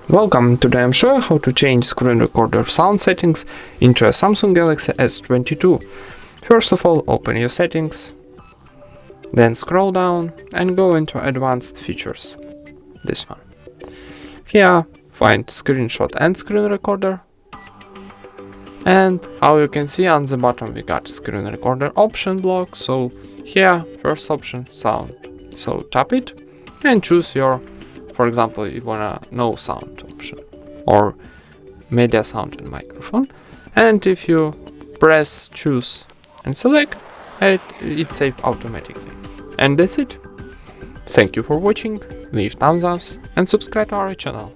Welcome, today I'm showing how to change screen recorder sound settings into a Samsung Galaxy S22. First of all, open your settings, then scroll down and go into advanced features, this one. Here, find screenshot and screen recorder. And how you can see on the bottom we got screen recorder option block, so here, first option, sound. So tap it and choose your, for example, you wanna no sound option or media sound and microphone, and if you press choose and select it saves automatically. And that's it. Thank you for watching, leave thumbs up and subscribe to our channel.